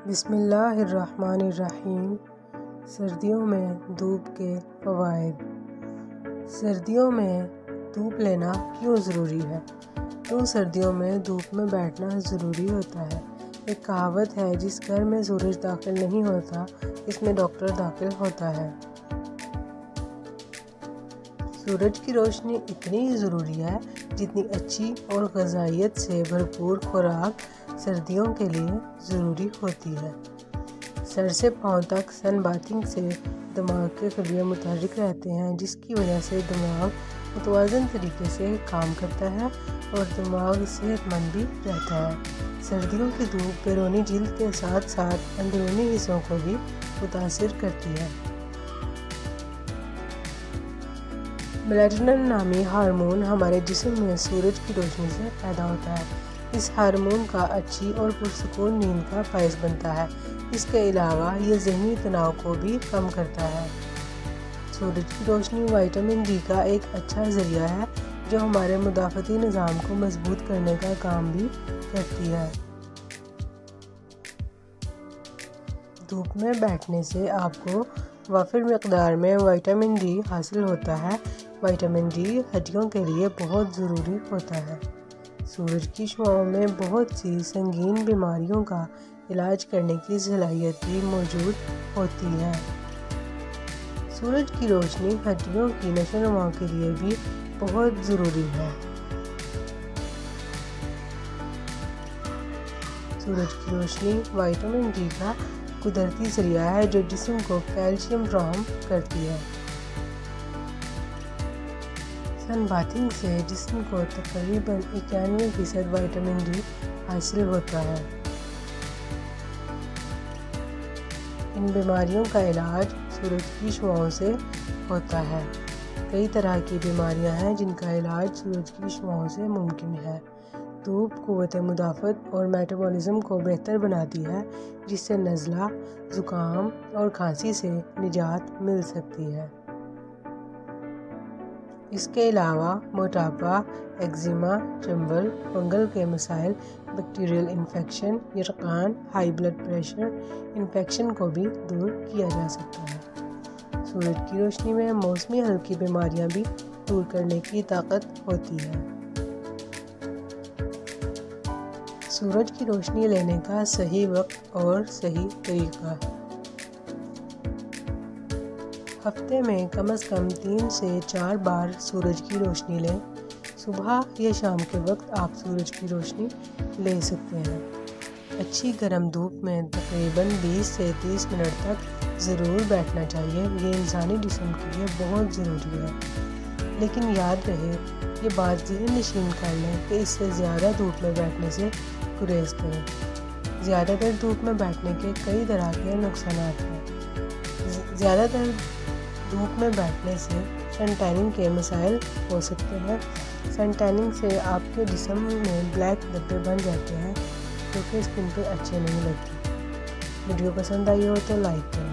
بسم اللہ الرحمن الرحیم۔ سردیوں میں دھوپ کے فوائد۔ سردیوں میں دھوپ لینا کیوں ضروری ہے؟ کیوں سردیوں میں دھوپ میں بیٹھنا ضروری ہوتا ہے؟ ایک کہاوت ہے، جس گھر میں سورج داخل نہیں ہوتا اس میں ڈاکٹر داخل ہوتا ہے۔ سورج کی روشنی اتنی ہی ضروری ہے جتنی اچھی اور غذائیت سے بھرپور خوراک سردیوں کے لیے ضروری ہوتی ہے۔ سر سے پاؤں تک سن باتھنگ سے دماغ کے خلیے متحرک رہتے ہیں، جس کی وجہ سے دماغ متوازن طریقے سے کام کرتا ہے اور دماغ صحت مند بھی رہتا ہے۔ سردیوں کی دھوپ بیرونی جلد کے ساتھ ساتھ اندرونی حصوں کو بھی متاثر کرتی ہے۔ میلاٹونن نامی ہارمون ہمارے جسم میں سورج کی روشنی سے پیدا ہوتا ہے۔ اس ہارمون کا اچھی اور پرسکون نیند کا باعث بنتا ہے۔ اس کے علاوہ یہ ذہنی تناؤ کو بھی کم کرتا ہے۔ سورج کی روشنی وٹامن ڈی کا ایک اچھا ذریعہ ہے، جو ہمارے مدافعتی نظام کو مضبوط کرنے کا کام بھی کرتی ہے۔ دھوپ میں بیٹھنے سے آپ کو وافر مقدار میں وٹامن ڈی حاصل ہوتا ہے۔ وٹامن ڈی ہڈیوں کے لیے بہت ضروری ہوتا ہے۔ سورج کی شعاعوں میں بہت سی سنگین بیماریوں کا علاج کرنے کی صلاحیت بھی موجود ہوتی ہے۔ سورج کی روشنی ہڈیوں کی نشو و نما کے لیے بھی بہت ضروری ہے۔ سورج کی روشنی وٹامن ڈی کا قدرتی ذریعہ ہے، جو جسم کو کیلشیم فراہم کرتی ہے۔ سن باتھنگ سے جسم کو تقریباً 91% وٹامن ڈی حاصل ہوتا ہے۔ ان بیماریوں کا علاج سورج کی شعاعوں سے ہوتا ہے۔ کئی طرح کی بیماریاں ہیں جن کا علاج سورج کی شعاعوں سے ممکن ہے۔ دھوپ قوت مدافعت اور میٹابولزم کو بہتر بناتی ہے، جس سے نزلہ، زکام اور کھانسی سے نجات مل سکتی ہے۔ اس کے علاوہ موٹاپا، ایگزیما، چنبل، فنگل کے مسائل، بیکٹیریل انفیکشن، یرقان، ہائی بلڈ پریشر انفیکشن کو بھی دور کیا جا سکتا ہے۔ سورج کی روشنی میں موسمی ہلکی بیماریاں بھی دور کرنے کی طاقت ہوتی ہے۔ سورج کی روشنی لینے کا صحیح وقت اور صحیح طریقہ۔ ہفتے میں کم از کم 3 سے 4 بار سورج کی روشنی لیں۔ صبح یا شام کے وقت آپ سورج کی روشنی لے سکتے ہیں۔ اچھی گرم دھوپ میں تقریباً 20 سے 30 منٹ تک ضرور بیٹھنا چاہیے۔ یہ انسانی جسم کے لیے بہت ضروری ہے، لیکن یاد رہے یہ بات ذہن نشین کر لیں کہ اس سے زیادہ دھوپ میں بیٹھنے سے گریز کریں۔ زیادہ تر دھوپ میں بیٹھنے کے کئی طرح کے نقصانات ہیں۔ زیادہ تر دھوپ میں بیٹھنے سے سن ٹیننگ کے مسائل ہو سکتے ہیں۔ سن ٹیننگ سے آپ کے جسم میں بلیک دھبے بن جاتے ہیں، جو کہ اسکن پہ اچھے نہیں لگتے۔ ویڈیو پسند آئی ہو تو لائک کریں۔